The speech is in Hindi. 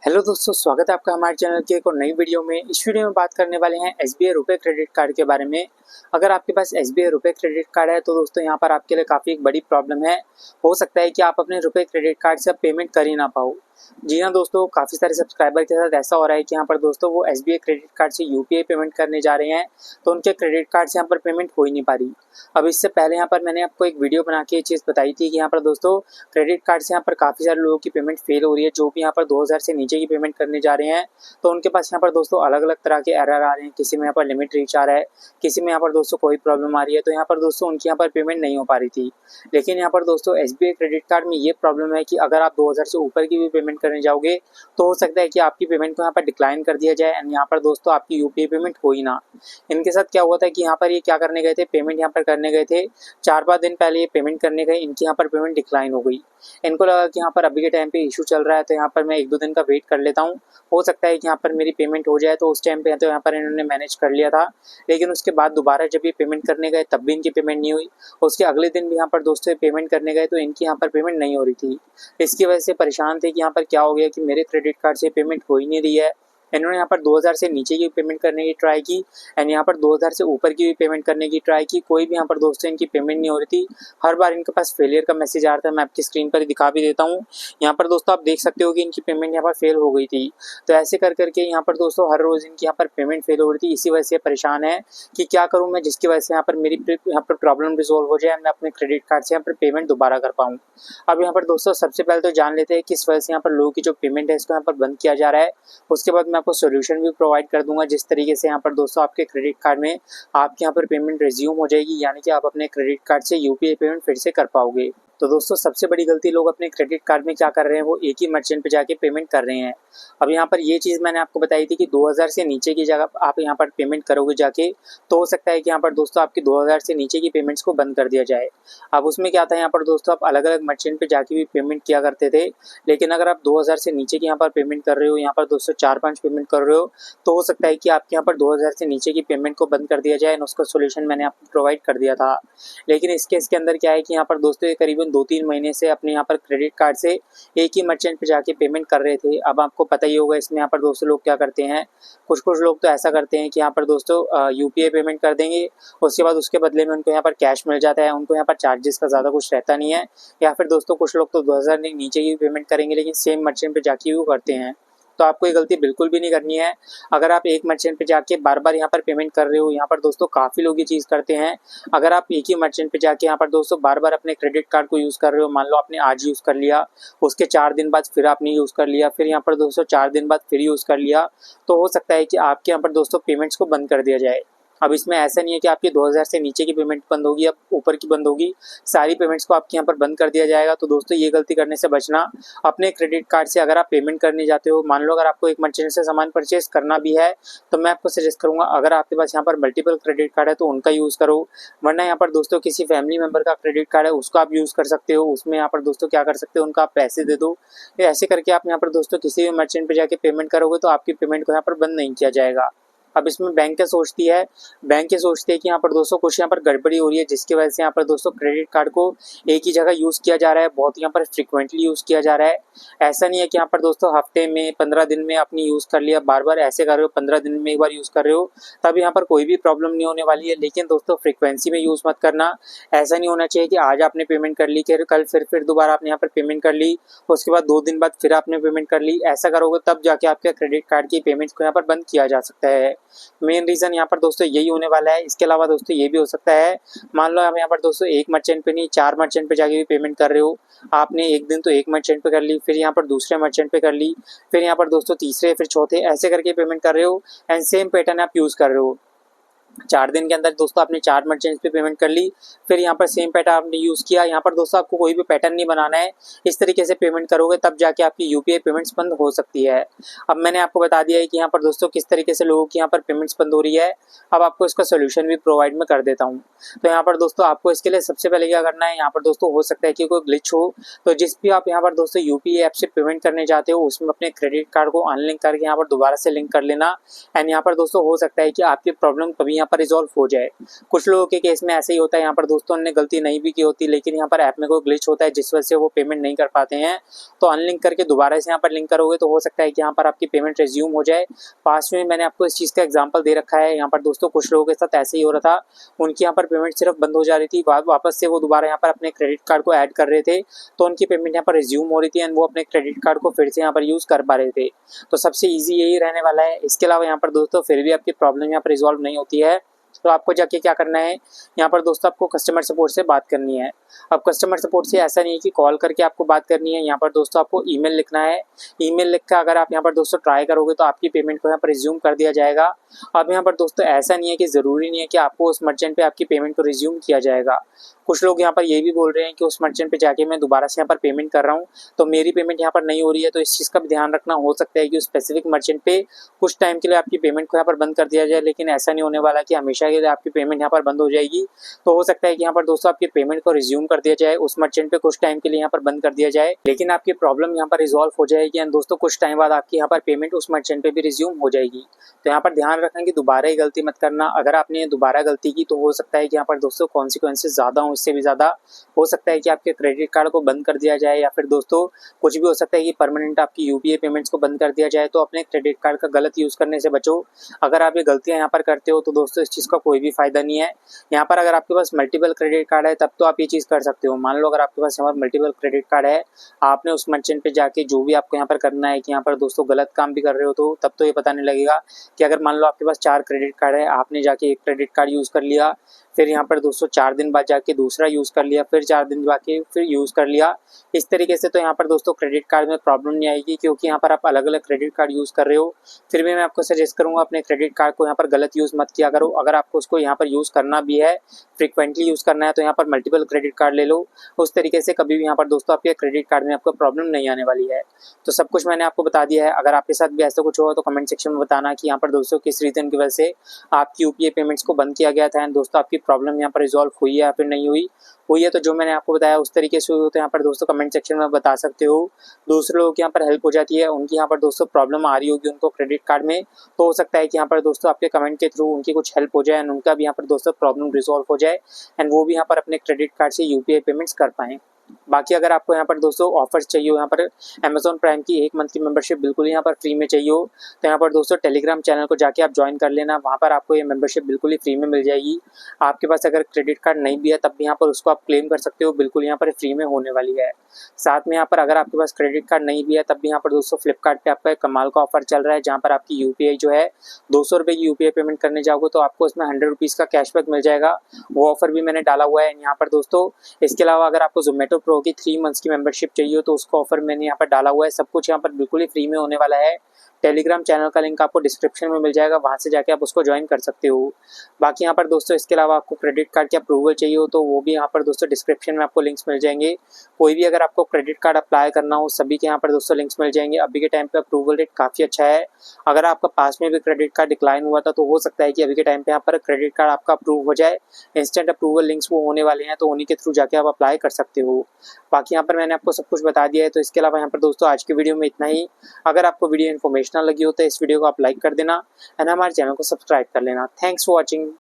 हेलो दोस्तों, स्वागत है आपका हमारे चैनल के एक और नई वीडियो में। इस वीडियो में बात करने वाले हैं एसबीआई रुपए क्रेडिट कार्ड के बारे में। अगर आपके पास एसबीआई रुपए क्रेडिट कार्ड है तो दोस्तों यहाँ पर आपके लिए काफ़ी एक बड़ी प्रॉब्लम है। हो सकता है कि आप अपने रुपए क्रेडिट कार्ड से अब पेमेंट कर ही ना पाओ। जी हाँ दोस्तों, काफ़ी सारे सब्सक्राइबर के साथ ऐसा हो रहा है कि यहाँ पर दोस्तों वो एसबीआई क्रेडिट कार्ड से यूपीआई पेमेंट करने जा रहे हैं तो उनके क्रेडिट कार्ड से यहाँ पर पेमेंट हो ही नहीं पा रही। अब इससे पहले यहाँ पर मैंने आपको एक वीडियो बना के ये चीज़ बताई थी कि यहाँ पर दोस्तों क्रेडिट कार्ड से यहाँ पर काफ़ी सारे लोगों की पेमेंट फेल हो रही है, जो भी यहाँ पर 2000 से नीचे की पेमेंट करने जा रहे हैं तो उनके पास यहाँ पर दोस्तों अलग अलग तरह के एरर आ रहे हैं। किसी में यहाँ पर लिमिट रीच आ रहा है, किसी में यहाँ पर दोस्तों कोई प्रॉब्लम आ रही है, तो यहाँ पर दोस्तों उनकी यहाँ पर पेमेंट नहीं हो पा रही थी। लेकिन यहाँ पर दोस्तों एसबीआई क्रेडिट कार्ड में ये प्रॉब्लम है कि अगर आप 2000 से ऊपर की भी पेमेंट करने जाओगे तो हो सकता है कि आपकी पेमेंट को यहाँ पर डिक्लाइन कर दिया जाए एंड यहाँ पर दोस्तों आपकी यूपीआई पेमेंट हो ही ना। इनके साथ क्या हुआ था कि यहाँ पर ये क्या करने गए थे, पेमेंट यहाँ पर करने गए थे, 4-5 दिन पहले ये पेमेंट करने गए, इनकी यहाँ पर पेमेंट डिक्लाइन हो गई। इनको लगा कि यहाँ पर अभी के टाइम पे इशू चल रहा है तो यहाँ पर मैं 1-2 दिन का वेट कर लेता हूँ, हो सकता है कि यहाँ पर मेरी पेमेंट हो जाए। तो उस टाइम पे तो यहाँ पर इन्होंने मैनेज कर लिया था, लेकिन उसके बाद दोबारा जब ये पेमेंट करने गए तब भी इनकी पेमेंट नहीं हुई। उसके अगले दिन भी यहाँ पर दोस्तों पेमेंट करने गए तो इनकी यहाँ पर पेमेंट नहीं हो रही थी। इसकी वजह से परेशान थे कि यहाँ पर क्या हो गया कि मेरे क्रेडिट कार्ड से पेमेंट हो ही नहीं रही है। इन्होंने यहाँ पर 2000 से नीचे की पेमेंट करने की ट्राई की एंड यहाँ पर 2000 से ऊपर की भी पेमेंट करने की ट्राई की, कोई भी यहाँ पर दोस्तों इनकी पेमेंट नहीं हो रही थी। हर बार इनके पास फेलियर का मैसेज आ रहा था। मैं आपकी स्क्रीन पर दिखा भी देता हूँ। यहाँ पर दोस्तों आप देख सकते हो कि इनकी पेमेंट यहाँ पर फेल हो गई थी। तो ऐसे कर करके यहाँ पर दोस्तों हर रोज़ इनकी यहाँ पर पेमेंट फेल हो रही थी। इसी वजह से परेशान है कि क्या करूँ मैं, जिसकी वजह से यहाँ पर मेरी यहाँ पर प्रॉब्लम रिजोल्व हो जाए, मैं अपने क्रेडिट कार्ड से यहाँ पर पेमेंट दोबारा कर पाऊँ। अब यहाँ पर दोस्तों सबसे पहले तो जान लेते हैं किस वजह से यहाँ पर लोगों की जो पेमेंट है इसको यहाँ पर बंद किया जा रहा है। उसके बाद मैं आपको सोल्यूशन भी प्रोवाइड कर दूंगा जिस तरीके से यहाँ पर दोस्तों आपके क्रेडिट कार्ड में आपके यहाँ पर पेमेंट रिज्यूम हो जाएगी, यानी कि आप अपने क्रेडिट कार्ड से यूपीआई पेमेंट फिर से कर पाओगे। तो दोस्तों सबसे बड़ी गलती लोग अपने क्रेडिट कार्ड में क्या कर रहे हैं, वो एक ही मर्चेंट पे जाके पेमेंट कर रहे हैं। अब यहाँ पर ये चीज़ मैंने आपको बताई थी कि 2000 से नीचे की जगह आप यहाँ पर पेमेंट करोगे जाके तो हो सकता है कि यहाँ पर दोस्तों आपकी 2000 से नीचे की पेमेंट्स को बंद कर दिया जाए। अब उसमें क्या था, यहाँ पर दोस्तों आप अलग अलग मर्चेंट पे जाके भी पेमेंट किया करते थे, लेकिन अगर आप 2000 से नीचे की यहाँ पर पेमेंट कर रहे हो, यहाँ पर दोस्तों 4-5 पेमेंट कर रहे हो, तो हो सकता है कि आपके यहाँ पर 2000 से नीचे की पेमेंट को बंद कर दिया जाए। उसका सोल्यूशन मैंने आपको प्रोवाइड कर दिया था। लेकिन इस केस के अंदर क्या है कि यहाँ पर दोस्तों ये करीबन 2-3 महीने से अपने यहाँ पर क्रेडिट कार्ड से एक ही मर्चेंट पे जाके पेमेंट कर रहे थे। अब आपको पता ही होगा इसमें यहाँ पर दोस्तों लोग क्या करते हैं, कुछ लोग तो ऐसा करते हैं कि यहाँ पर दोस्तों यूपीआई पेमेंट कर देंगे, उसके बाद उसके बदले में उनको यहाँ पर कैश मिल जाता है, उनको यहाँ पर चार्जेस का ज़्यादा कुछ रहता नहीं है। या फिर दोस्तों कुछ लोग तो 2000 नीचे की पेमेंट करेंगे लेकिन सेम मर्चेंट पे जाके वो करते हैं। तो आपको ये गलती बिल्कुल भी नहीं करनी है। अगर आप एक मर्चेंट पे जाके बार बार यहाँ पर पेमेंट कर रहे हो, यहाँ पर दोस्तों काफ़ी लोग ये चीज़ करते हैं। अगर आप एक ही मर्चेंट पे जाके यहाँ पर दोस्तों बार बार अपने क्रेडिट कार्ड को यूज़ कर रहे हो, मान लो आपने आज यूज़ कर लिया, उसके 4 दिन बाद फिर आपने यूज़ कर लिया, फिर यहाँ पर दोस्तों 4 दिन बाद फिर यूज़ कर लिया, तो हो सकता है कि आपके यहाँ पर दोस्तों पेमेंट्स को बंद कर दिया जाए। अब इसमें ऐसा नहीं है कि आपकी 2000 से नीचे की पेमेंट बंद होगी, अब ऊपर की बंद होगी, सारी पेमेंट्स को आपके यहाँ पर बंद कर दिया जाएगा। तो दोस्तों ये गलती करने से बचना। अपने क्रेडिट कार्ड से अगर आप पेमेंट करने जाते हो, मान लो अगर आपको एक मर्चेंट से सामान परचेस करना भी है, तो मैं आपको सजेस्ट करूंगा अगर आपके पास यहाँ पर मल्टीपल क्रेडिट कार्ड है तो उनका यूज़ करो, वरना यहाँ पर दोस्तों किसी फैमिली मेम्बर का क्रेडिट कार्ड है उसका आप यूज़ कर सकते हो। उसमें यहाँ पर दोस्तों क्या कर सकते हो, उनका आप पैसे दे दो। ऐसे करके आप यहाँ पर दोस्तों किसी भी मर्चेंट पर जाके पेमेंट करोगे तो आपकी पेमेंट को यहाँ पर बंद नहीं किया जाएगा। अब इसमें बैंक क्या सोचती है, बैंक ये सोचती है कि यहाँ पर दोस्तों कुछ यहाँ पर गड़बड़ी हो रही है, जिसकी वजह से यहाँ पर दोस्तों क्रेडिट कार्ड को एक ही जगह यूज़ किया जा रहा है, बहुत यहाँ पर फ्रिक्वेंटली यूज़ किया जा रहा है। ऐसा नहीं है कि यहाँ पर दोस्तों हफ्ते में 15 दिन में आपने यूज़ कर लिया, बार बार ऐसे कर रहे हो, 15 दिन में एक बार यूज़ कर रहे हो, तब यहाँ पर कोई भी प्रॉब्लम नहीं होने वाली है। लेकिन दोस्तों फ्रिक्वेंसी में यूज़ मत करना। ऐसा नहीं होना चाहिए कि आज आपने पेमेंट कर ली, कल फिर दोबारा आपने यहाँ पर पेमेंट कर ली, उसके बाद 2 दिन बाद फिर आपने पेमेंट कर ली। ऐसा करोगे तब जाके आपके क्रेडिट कार्ड की पेमेंट्स को यहाँ पर बंद किया जा सकता है। मेन रीज़न यहाँ पर दोस्तों यही होने वाला है। इसके अलावा दोस्तों ये भी हो सकता है, मान लो आप यहाँ पर दोस्तों एक मर्चेंट पे नहीं 4 मर्चेंट पे जाके भी पेमेंट कर रहे हो। आपने एक दिन तो एक मर्चेंट पे कर ली, फिर यहाँ पर दूसरे मर्चेंट पे कर ली, फिर यहाँ पर दोस्तों तीसरे, फिर चौथे, ऐसे करके पेमेंट कर रहे हो एंड सेम पैटर्न आप यूज़ कर रहे हो। 4 दिन के अंदर दोस्तों आपने 4 मर्चेंट्स पे पेमेंट कर ली, फिर यहाँ पर सेम पैटर्न आपने यूज़ किया। यहाँ पर दोस्तों आपको कोई भी पैटर्न नहीं बनाना है, इस तरीके से पेमेंट करोगे तब जाके आपकी यूपीआई पेमेंट्स बंद हो सकती है। अब मैंने आपको बता दिया है कि यहाँ पर दोस्तों किस तरीके से लोगों की यहाँ पर पेमेंट्स बंद हो रही है। अब आपको इसका सोल्यूशन भी प्रोवाइड में कर देता हूँ। तो यहाँ पर दोस्तों आपको इसके लिए सबसे पहले क्या करना है, यहाँ पर दोस्तों हो सकता है कि कोई ग्लिच हो, तो जिस भी आप यहाँ पर दोस्तों यूपीआई ऐप से पेमेंट करने जाते हो उसमें अपने क्रेडिट कार्ड को अनलिंक करके यहाँ पर दोबारा से लिंक कर लेना। एंड यहाँ पर दोस्तों हो सकता है कि आपकी प्रॉब्लम कभी यहाँ यहाँ पर रिजॉल्व हो जाए। कुछ लोगों के केस में ऐसे ही होता है, यहाँ पर दोस्तों ने गलती नहीं भी की होती, लेकिन यहाँ पर ऐप में कोई ग्लिच होता है जिस वजह से वो पेमेंट नहीं कर पाते हैं। तो अनलिंक करके दोबारा से यहाँ पर लिंक करोगे तो हो सकता है कि यहाँ पर आपकी पेमेंट रिज्यूम हो जाए। पास्ट में मैंने आपको इस चीज़ का एग्जाम्पल दे रखा है। यहाँ पर दोस्तों कुछ लोगों के साथ ऐसे ही हो रहा था, उनकी यहाँ पर पेमेंट सिर्फ बंद हो जा रही थी, वापस से वो दोबारा यहाँ पर अपने क्रेडिट कार्ड को ऐड कर रहे थे तो उनकी पेमेंट यहाँ पर रिज्यूम हो रही थी एंड वो अपने क्रेडिट कार्ड को फिर से यहाँ पर यूज़ कर पा रहे थे। तो सबसे ईजी यही रहने वाला है। इसके अलावा यहाँ पर दोस्तों फिर भी आपकी प्रॉब्लम यहाँ पर रिजॉल्व नहीं होती है तो आपको जाके क्या करना है, यहाँ पर दोस्तों आपको कस्टमर सपोर्ट से बात करनी है। अब कस्टमर सपोर्ट से ऐसा नहीं है कि कॉल करके आपको बात करनी है, यहाँ पर दोस्तों आपको ईमेल लिखना है। ईमेल लिख कर अगर आप यहाँ पर दोस्तों ट्राई करोगे तो आपकी पेमेंट को यहाँ पर रिज्यूम कर दिया जाएगा। अब यहाँ पर दोस्तों ऐसा नहीं है कि ज़रूरी नहीं है कि आपको उस मर्चेंट पे आपकी पेमेंट को रिज्यूम किया जाएगा। कुछ लोग यहाँ पर ये भी बोल रहे हैं कि उस मर्चेंट पे जाके मैं दोबारा से यहाँ पर पेमेंट कर रहा हूँ तो मेरी पेमेंट यहाँ पर नहीं हो रही है। तो इस चीज़ का भी ध्यान रखना, हो सकता है कि उस स्पेसिफिक मर्चेंट पे कुछ टाइम के लिए आपकी पेमेंट को यहाँ पर बंद कर दिया जाए, लेकिन ऐसा नहीं होने वाला कि हमेशा के लिए आपकी पेमेंट यहाँ पर बंद हो जाएगी। तो हो सकता है कि यहाँ पर दोस्तों आपकी पेमेंट को रिज्यूम कर दिया जाए, उस मर्चेंट पे कुछ टाइम के लिए यहाँ पर बंद कर दिया जाए, लेकिन आपकी प्रॉब्लम यहाँ पर रिजॉल्व हो जाएगी एंड दोस्तों कुछ टाइम बाद आपकी यहाँ पर पेमेंट उस मर्चेंट पे भी रिज्यूम हो जाएगी। तो यहाँ पर ध्यान रखें कि दोबारा ही गलती मत करना। अगर आपने दोबारा गलती की तो हो सकता है कि यहाँ पर दोस्तों कॉन्सिक्वेंसेस ज़्यादा हों, इससे भी ज़्यादा हो सकता है कि आपके क्रेडिट कार्ड को बंद कर दिया जाए या फिर दोस्तों कुछ भी हो सकता है कि परमानेंट आपकी यूपीआई पेमेंट्स को बंद कर दिया जाए। तो अपने क्रेडिट कार्ड का गलत यूज़ करने से बचो। अगर आप ये गलतियाँ यहाँ पर करते हो तो दोस्तों इस चीज़ का कोई भी फायदा नहीं है। यहाँ पर अगर आपके पास मल्टीपल क्रेडिट कार्ड है तब तो आप ये चीज़ कर सकते हो। मान लो अगर आपके पास यहाँ पर मल्टीपल क्रेडिट कार्ड है, आपने उस मर्चेंट पे जाके जो भी आपको यहाँ पर करना है कि यहाँ पर दोस्तों गलत काम भी कर रहे हो तो तब तो ये पता नहीं लगेगा कि अगर मान लो आपके पास 4 क्रेडिट कार्ड है, आपने जाके एक क्रेडिट कार्ड यूज़ कर लिया, फिर यहाँ पर दोस्तों 4 दिन बाद जाके दूसरा यूज़ कर लिया, फिर 4 दिन जाके फिर यूज़ कर लिया, इस तरीके से तो यहाँ पर दोस्तों क्रेडिट कार्ड में प्रॉब्लम नहीं आएगी क्योंकि यहाँ पर आप अलग अलग क्रेडिट कार्ड यूज़ कर रहे हो। फिर भी मैं आपको सजेस्ट करूँगा अपने क्रेडिट कार्ड को यहाँ पर गलत यूज़ मत किया करो। अगर आपको उसको यहाँ पर यूज़ करना भी है, फ्रिक्वेंटली यूज़ करना है तो यहाँ पर मल्टीपल क्रेडिट कार्ड ले लो। उस तरीके से कभी भी यहाँ पर दोस्तों आपके क्रेडिट कार्ड में आपको प्रॉब्लम नहीं आने वाली है। तो सब कुछ मैंने आपको बता दिया है। अगर आपके साथ भी ऐसा कुछ हुआ तो कमेंट सेक्शन में बताना कि यहाँ पर दोस्तों किस रीज़न की वजह से आपकी यूपीआई पेमेंट्स को बंद किया गया था एंड दोस्तों आपकी प्रॉब्लम यहाँ पर रिजॉल्व हुई है या फिर नहीं हुई है। तो जो मैंने आपको बताया उस तरीके से हुई तो यहाँ पर दोस्तों कमेंट सेक्शन में बता सकते हो। दूसरे लोगों की यहाँ पर हेल्प हो जाती है, उनकी यहाँ पर दोस्तों प्रॉब्लम आ रही होगी उनको क्रेडिट कार्ड में, तो हो सकता है कि यहाँ पर दोस्तों आपके कमेंट के थ्रू उनकी कुछ हेल्प हो जाए एंड उनका भी यहाँ पर दोस्तों प्रॉब्लम रिजॉल्व हो जाए एंड वो भी यहाँ पर अपने क्रेडिट कार्ड से यूपीआई पेमेंट्स कर पाएँ। बाकी अगर आपको यहाँ पर दोस्तों ऑफर्स चाहिए हो, यहाँ पर अमेजॉन प्राइम की 1 मंथ की मेंबरशिप बिल्कुल यहाँ पर फ्री में चाहिए हो तो यहाँ पर दोस्तों टेलीग्राम चैनल को जाके आप ज्वाइन कर लेना। वहाँ पर आपको ये मेंबरशिप बिल्कुल ही फ्री में मिल जाएगी। आपके पास अगर क्रेडिट कार्ड नहीं भी है तब भी यहाँ पर उसको आप क्लेम कर सकते हो, बिल्कुल यहाँ पर फ्री में होने वाली है। साथ में यहाँ पर अगर आपके पास क्रेडिट कार्ड नहीं भी है तब भी यहाँ पर दोस्तों फ्लिपकार्ट पे आपका एक कमाल का ऑफर चल रहा है जहाँ पर आपकी यूपीआई जो है 200 रुपये की यूपीआई पेमेंट करने जाओगे तो आपको उसमें 100 रुपीज़ का कैशबैक मिल जाएगा। वो ऑफर भी मैंने डाला हुआ है यहाँ पर दोस्तों। इसके अलावा अगर आपको जोमेटो प्रो की 3 मंथ्स की मेंबरशिप चाहिए तो उसका ऑफर मैंने यहाँ पर डाला हुआ है। सब कुछ यहाँ पर बिल्कुल ही फ्री में होने वाला है। टेलीग्राम चैनल का लिंक आपको डिस्क्रिप्शन में मिल जाएगा, वहाँ से जाके आप उसको ज्वाइन कर सकते हो। बाकी यहाँ पर दोस्तों इसके अलावा आपको क्रेडिट कार्ड की अप्रूवल चाहिए हो तो वो भी यहाँ पर दोस्तों डिस्क्रिप्शन में आपको लिंक्स मिल जाएंगे। कोई भी अगर आपको क्रेडिट कार्ड अप्लाई करना हो सभी के यहाँ पर दोस्तों लिंक्स मिल जाएंगे। अभी के टाइम पे अप्रूवल रेट काफ़ी अच्छा है। अगर आपका पास में भी क्रेडिट कार्ड डिक्लाइन हुआ था तो हो सकता है कि अभी के टाइम पे यहाँ पर क्रेडिट कार्ड आपका अप्रूव हो जाए। इंस्टेंट अप्रूवल लिंक्स वो होने वाले हैं तो उन्हीं के थ्रू जाके आप अप्लाई कर सकते हो। बाकी यहाँ पर मैंने आपको सब कुछ बता दिया है। तो इसके अलावा यहाँ पर दोस्तों आज की वीडियो में इतना ही। अगर आपको वीडियो इन्फॉर्मेशनल लगी हो तो इस वीडियो को आप लाइक कर देना एंड हमारे चैनल को सब्सक्राइब कर लेना। Thanks for watching.